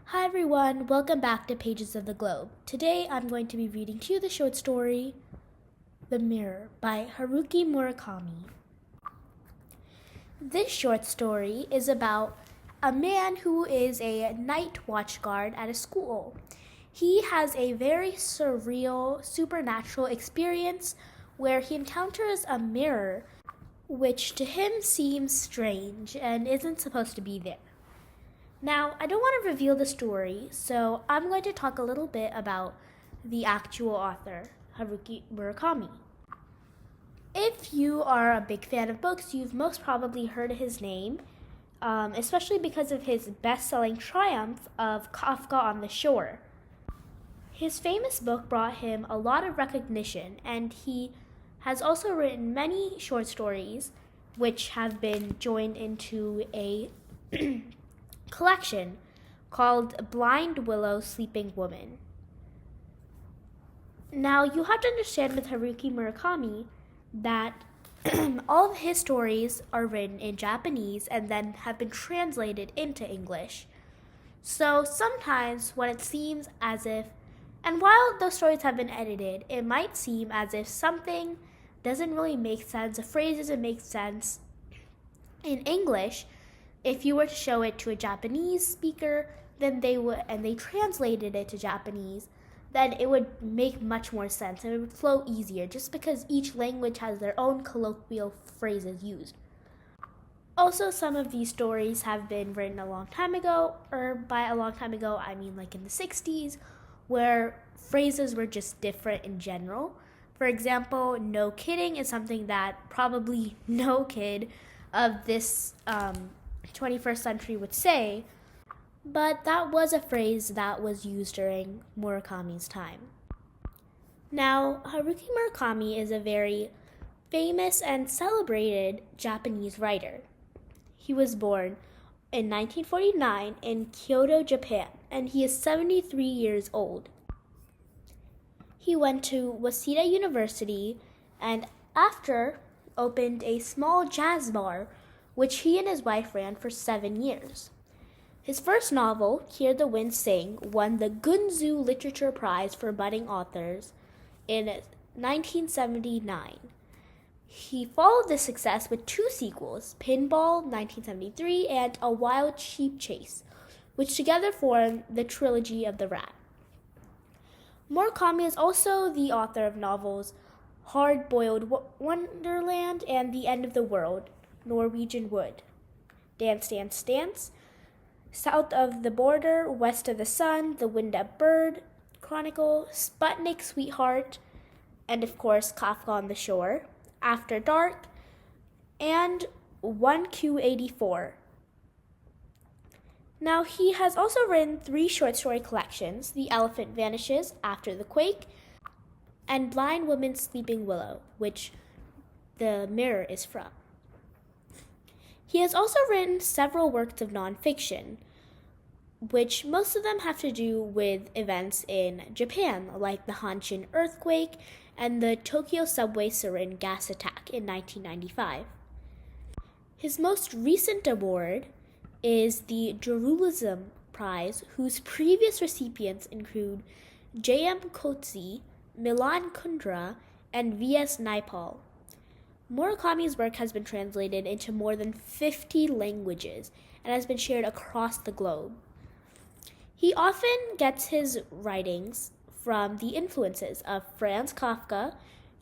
Hi everyone, welcome back to Pages of the Globe. Today I'm going to be reading to you the short story The Mirror by Haruki Murakami. This short story is about a man who is a night watch guard at a school. He has a very surreal, supernatural experience where he encounters a mirror which to him seems strange and isn't supposed to be there. Now, I don't want to reveal the story, so I'm going to talk a little bit about the actual author, Haruki Murakami. If you are a big fan of books, you've most probably heard his name, especially because of his best-selling triumph of Kafka on the Shore. His famous book brought him a lot of recognition, and he has also written many short stories which have been joined into a collection called Blind Willow Sleeping Woman. Now, you have to understand with Haruki Murakami that all of his stories are written in Japanese and then have been translated into English. So sometimes when it seems as if, and while those stories have been edited, it might seem as if something doesn't really make sense, a phrase doesn't make sense in English. If you were to show it to a Japanese speaker, then they would, and they translated it to Japanese, then it would make much more sense and it would flow easier just because each language has their own colloquial phrases used. Also, some of these stories have been written a long time ago, or by a long time ago, I mean like in the 60s, where phrases were just different in general. For example, no kidding is something that probably no kid of this 21st century would say, but that was a phrase that was used during Murakami's time. Now, Haruki Murakami is a very famous and celebrated Japanese writer. He was born in 1949 in Kyoto, Japan, and he is 73 years old. He went to Waseda University and after opened a small jazz bar which he and his wife ran for 7 years. His first novel, Hear the Wind Sing, won the Gunzu Literature Prize for Budding Authors in 1979. He followed this success with 2 sequels, Pinball 1973 and A Wild Sheep Chase, which together form the trilogy of the Rat. Murakami is also the author of novels Hard-Boiled Wonderland and The End of the World, Norwegian Wood, Dance, Dance, Dance, South of the Border, West of the Sun, The Wind-Up Bird Chronicle, Sputnik Sweetheart, and of course Kafka on the Shore, After Dark, and 1Q84. Now, he has also written 3 short story collections, The Elephant Vanishes, After the Quake, and Blind Woman Sleeping Willow, which the mirror is from. He has also written several works of nonfiction, which most of them have to do with events in Japan, like the Hanshin earthquake and the Tokyo subway sarin gas attack in 1995. His most recent award is the Journalism Prize, whose previous recipients include J.M. Coetzee, Milan Kundera, and V.S. Naipaul. Murakami's work has been translated into more than 50 languages and has been shared across the globe. He often gets his writings from the influences of Franz Kafka,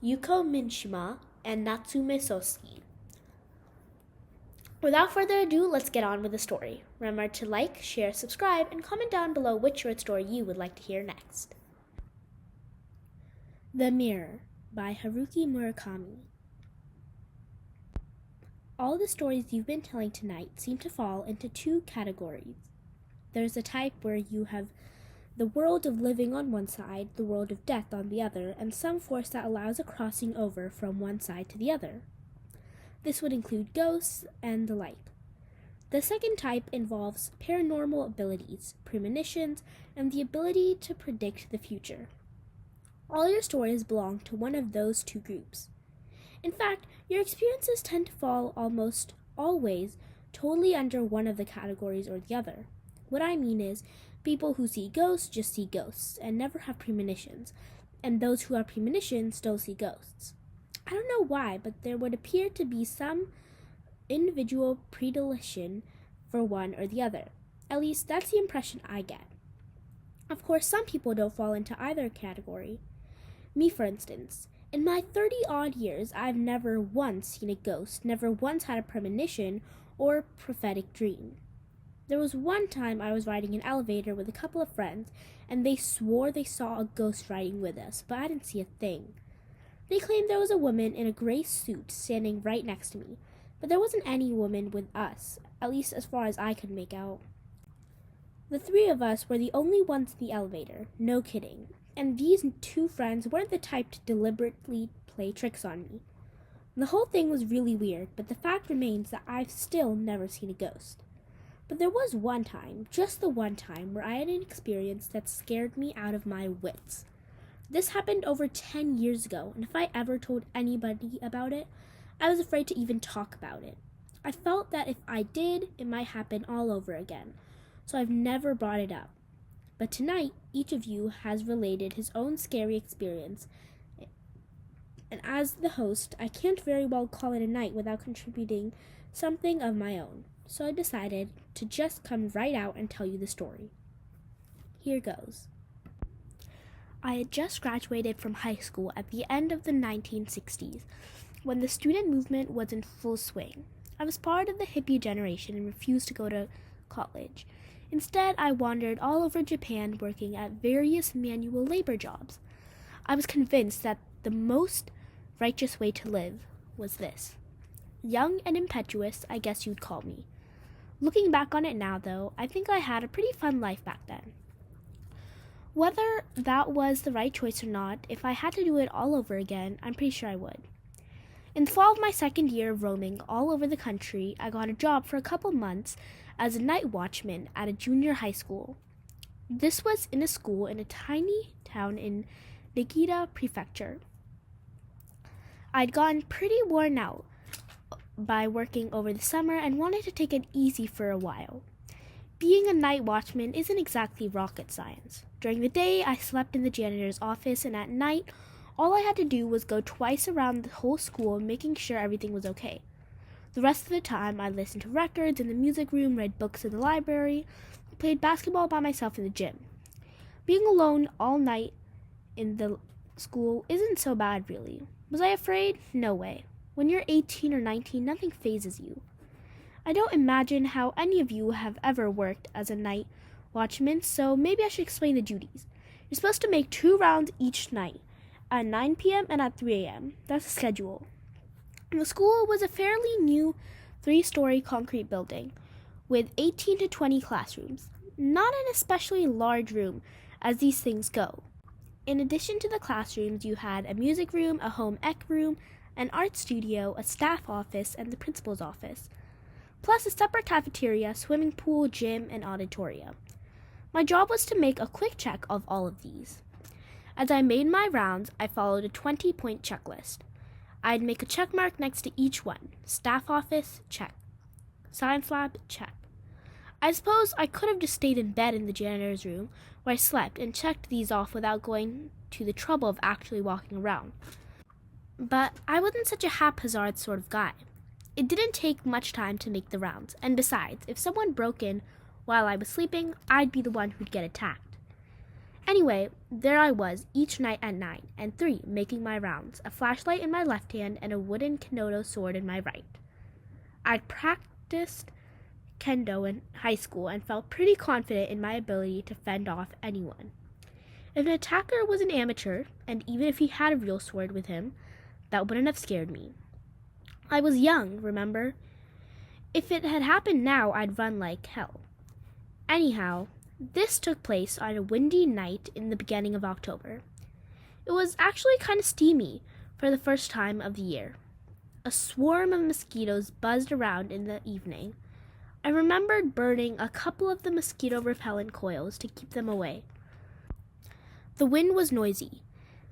Yuko Mishima, and Natsume Soseki. Without further ado, let's get on with the story. Remember to like, share, subscribe, and comment down below which short story you would like to hear next. The Mirror by Haruki Murakami. All the stories you've been telling tonight seem to fall into 2 categories. There's a type where you have the world of living on one side, the world of death on the other, and some force that allows a crossing over from one side to the other. This would include ghosts and the like. The second type involves paranormal abilities, premonitions, and the ability to predict the future. All your stories belong to one of those 2 groups. In fact, your experiences tend to fall almost always totally under one of the categories or the other. What I mean is, People who see ghosts just see ghosts and never have premonitions, and those who have premonitions don't see ghosts. I don't know why, but there would appear to be some individual predilection for one or the other. At least that's the impression I get. Of course, some people don't fall into either category. Me, for instance. In my 30-odd years, I've never once seen a ghost, never once had a premonition or prophetic dream. There was one time I was riding an elevator with a couple of friends, and they swore they saw a ghost riding with us, but I didn't see a thing. They claimed there was a woman in a gray suit standing right next to me, but there wasn't any woman with us, at least as far as I could make out. The three of us were the only ones in the elevator, no kidding, and these two friends weren't the type to deliberately play tricks on me. The whole thing was really weird, but the fact remains that I've still never seen a ghost. But there was one time, just the one time, where I had an experience that scared me out of my wits. This happened over 10 years ago, and if I ever told anybody about it, I was afraid to even talk about it. I felt that if I did, it might happen all over again, so I've never brought it up. But tonight, each of you has related his own scary experience, and as the host, I can't very well call it a night without contributing something of my own. So I decided to just come right out and tell you the story. Here goes. I had just graduated from high school at the end of the 1960s, when the student movement was in full swing. I was part of the hippie generation and refused to go to college. Instead, I wandered all over Japan working at various manual labor jobs. I was convinced that the most righteous way to live was this. Young and impetuous, I guess you'd call me. Looking back on it now, though, I think I had a pretty fun life back then. Whether that was the right choice or not, if I had to do it all over again, I'm pretty sure I would. In the fall of my second year of roaming all over the country, I got a job for a couple months as a night watchman at a junior high school. This was in a school in a tiny town in Niigata Prefecture. I'd gotten pretty worn out by working over the summer and wanted to take it easy for a while. Being a night watchman isn't exactly rocket science. During the day, I slept in the janitor's office, and at night, all I had to do was go twice around the whole school making sure everything was okay. The rest of the time, I listened to records in the music room, read books in the library, played basketball by myself in the gym. Being alone all night in the school isn't so bad, really. Was I afraid? No way. When you're 18 or 19, nothing phases you. I don't imagine how any of you have ever worked as a night watchman, so maybe I should explain the duties. You're supposed to make 2 rounds each night, at 9 p.m. and at 3 a.m. That's the schedule. The school was a fairly new 3-story concrete building with 18 to 20 classrooms. Not an especially large room, as these things go. In addition to the classrooms, you had a music room, a home ec room, an art studio, a staff office, and the principal's office, plus a separate cafeteria, swimming pool, gym, and auditorium. My job was to make a quick check of all of these. As I made my rounds, I followed a 20-point checklist. I'd make a check mark next to each one. Staff office, check. Science lab, check. I suppose I could have just stayed in bed in the janitor's room where I slept and checked these off without going to the trouble of actually walking around. But I wasn't such a haphazard sort of guy. It didn't take much time to make the rounds, and besides, if someone broke in while I was sleeping, I'd be the one who'd get attacked. Anyway, there I was, each night at 9 and 3, making my rounds, a flashlight in my left hand and a wooden kendo sword in my right. I'd practiced kendo in high school and felt pretty confident in my ability to fend off anyone. If an attacker was an amateur, and even if he had a real sword with him, that wouldn't have scared me. I was young, remember? If it had happened now, I'd run like hell. Anyhow, this took place on a windy night in the beginning of October. It was actually kind of steamy for the first time of the year. A swarm of mosquitoes buzzed around in the evening. I remembered burning a couple of the mosquito repellent coils to keep them away. The wind was noisy.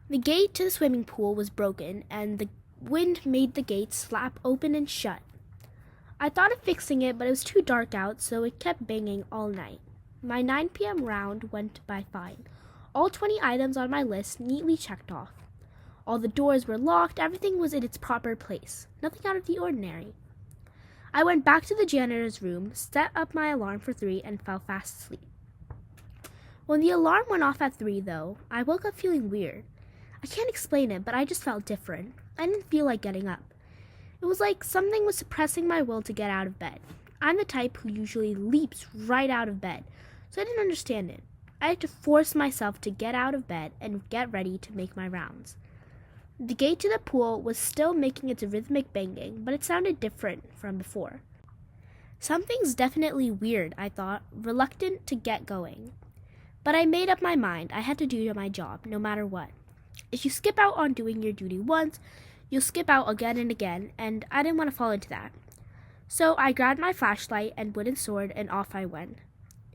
The gate to the swimming pool was broken, and the wind made the gate slap open and shut. I thought of fixing it, but it was too dark out, so it kept banging all night. My 9 p.m. round went by fine. All 20 items on my list neatly checked off. All the doors were locked, everything was in its proper place. Nothing out of the ordinary. I went back to the janitor's room, set up my alarm for 3, and fell fast asleep. When the alarm went off at 3, though, I woke up feeling weird. I can't explain it, but I just felt different. I didn't feel like getting up. It was like something was suppressing my will to get out of bed. I'm the type who usually leaps right out of bed, so I didn't understand it. I had to force myself to get out of bed and get ready to make my rounds. The gate to the pool was still making its rhythmic banging, but it sounded different from before. Something's definitely weird, I thought, reluctant to get going. But I made up my mind I had to do my job, no matter what. If you skip out on doing your duty once, you'll skip out again and again, and I didn't want to fall into that. So I grabbed my flashlight and wooden sword, and off I went.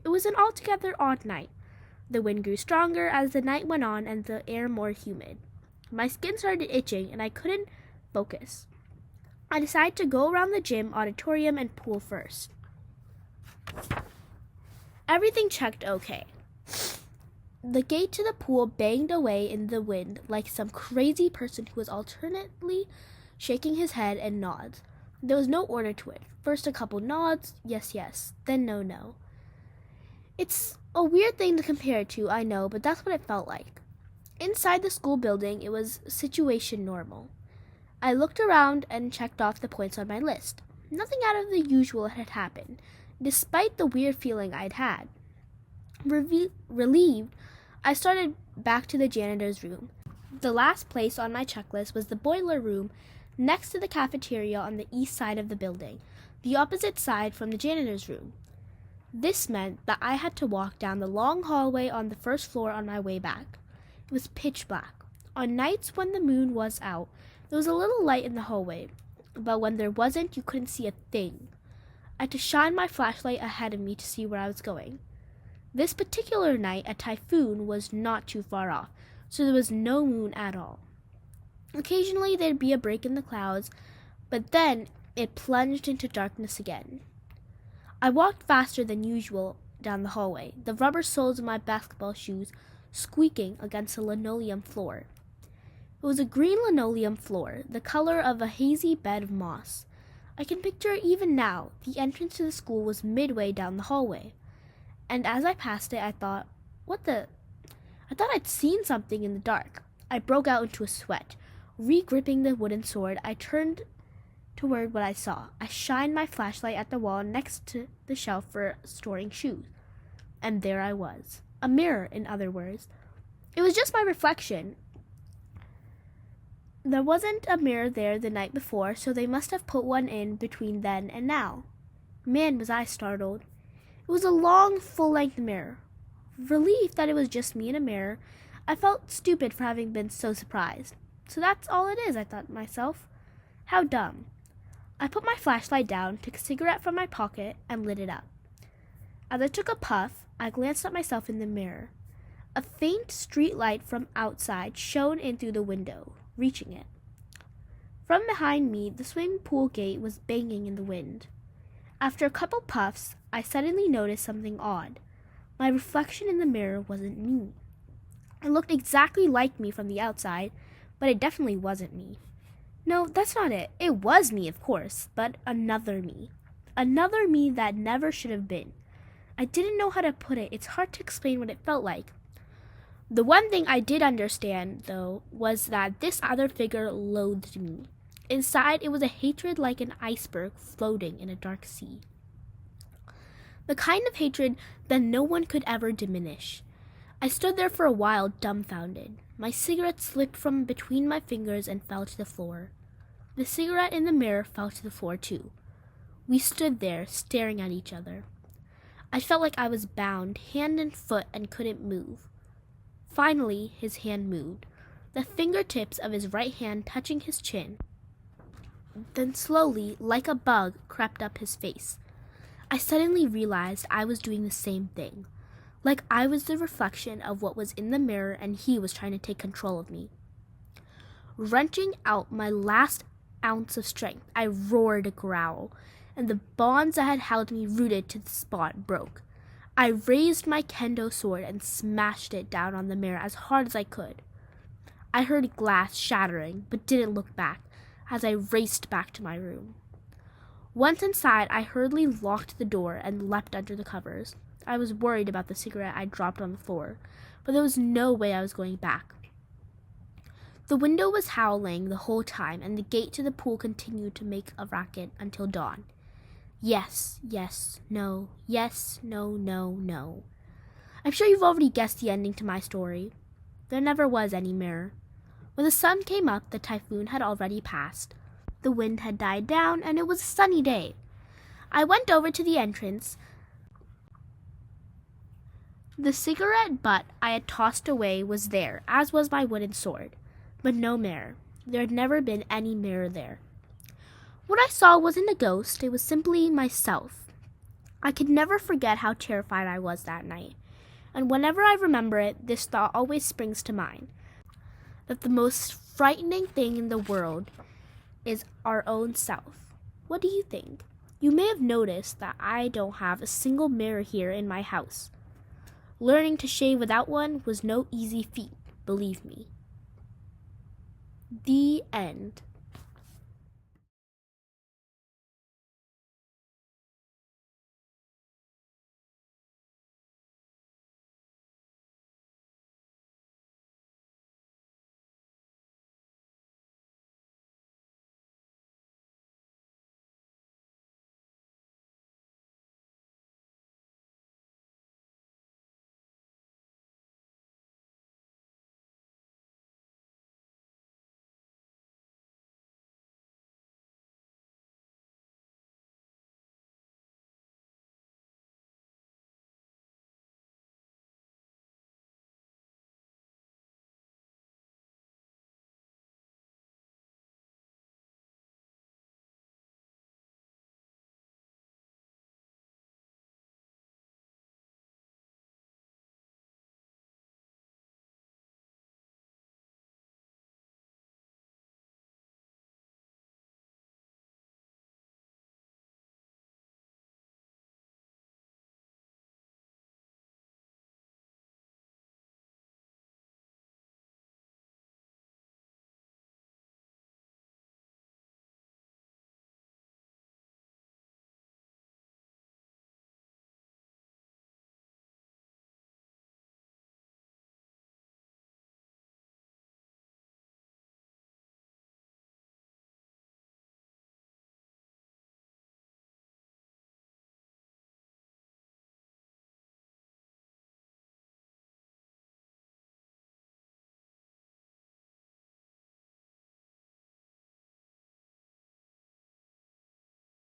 It was an altogether odd night. The wind grew stronger as the night went on and the air more humid. My skin started itching and I couldn't focus. I decided to go around the gym, auditorium, and pool first. Everything checked okay. The gate to the pool banged away in the wind like some crazy person who was alternately shaking his head and nods. There was no order to it. First a couple nods, yes, yes, then no, no. It's a weird thing to compare it to, I know, but that's what it felt like. Inside the school building, it was situation normal. I looked around and checked off the points on my list. Nothing out of the usual had happened, despite the weird feeling I'd had. Relieved, I started back to the janitor's room. The last place on my checklist was the boiler room next to the cafeteria on the east side of the building, the opposite side from the janitor's room. This meant that I had to walk down the long hallway on the first floor on my way back. It was pitch black. On nights when the moon was out, there was a little light in the hallway, but when there wasn't, you couldn't see a thing. I had to shine my flashlight ahead of me to see where I was going. This particular night, a typhoon was not too far off, so there was no moon at all. Occasionally, there'd be a break in the clouds, but then it plunged into darkness again. I walked faster than usual down the hallway, the rubber soles of my basketball shoes squeaking against the linoleum floor. It was a green linoleum floor, the color of a hazy bed of moss. I can picture it even now. The entrance to the school was midway down the hallway. And as I passed it, I thought, I thought I'd seen something in the dark. I broke out into a sweat. Re-gripping the wooden sword, I turned toward what I saw. I shined my flashlight at the wall next to the shelf for storing shoes. And there I was. A mirror, in other words. It was just my reflection. There wasn't a mirror there the night before, so they must have put one in between then and now. Man, was I startled. It was a long, full-length mirror. Relieved that it was just me in a mirror, I felt stupid for having been so surprised. So that's all it is, I thought to myself. How dumb. I put my flashlight down, took a cigarette from my pocket, and lit it up. As I took a puff, I glanced at myself in the mirror. A faint street light from outside shone in through the window, reaching it. From behind me, the swimming pool gate was banging in the wind. After a couple puffs, I suddenly noticed something odd. My reflection in the mirror wasn't me. It looked exactly like me from the outside, but it definitely wasn't me. No, that's not it. It was me, of course, but another me. Another me that never should have been. I didn't know how to put it. It's hard to explain what it felt like. The one thing I did understand, though, was that this other figure loathed me. Inside, it was a hatred like an iceberg floating in a dark sea. The kind of hatred that no one could ever diminish. I stood there for a while, dumbfounded. My cigarette slipped from between my fingers and fell to the floor. The cigarette in the mirror fell to the floor, too. We stood there, staring at each other. I felt like I was bound, hand and foot, and couldn't move. Finally, his hand moved, the fingertips of his right hand touching his chin. Then slowly, like a bug, crept up his face. I suddenly realized I was doing the same thing. Like I was the reflection of what was in the mirror and he was trying to take control of me. Wrenching out my last ounce of strength, I roared a growl, and the bonds that had held me rooted to the spot broke. I raised my kendo sword and smashed it down on the mirror as hard as I could. I heard glass shattering, but didn't look back as I raced back to my room. Once inside, I hurriedly locked the door and leapt under the covers. I was worried about the cigarette I dropped on the floor, but there was no way I was going back. The window was howling the whole time, and the gate to the pool continued to make a racket until dawn. Yes, yes, no, yes, no, no, no. I'm sure you've already guessed the ending to my story. There never was any mirror. When the sun came up, the typhoon had already passed. The wind had died down, and it was a sunny day. I went over to the entrance. The cigarette butt I had tossed away was there, as was my wooden sword. But no mirror. There had never been any mirror there. What I saw wasn't a ghost, it was simply myself. I could never forget how terrified I was that night. And whenever I remember it, this thought always springs to mind. That the most frightening thing in the world is our own self. What do you think? You may have noticed that I don't have a single mirror here in my house. Learning to shave without one was no easy feat, believe me. The end.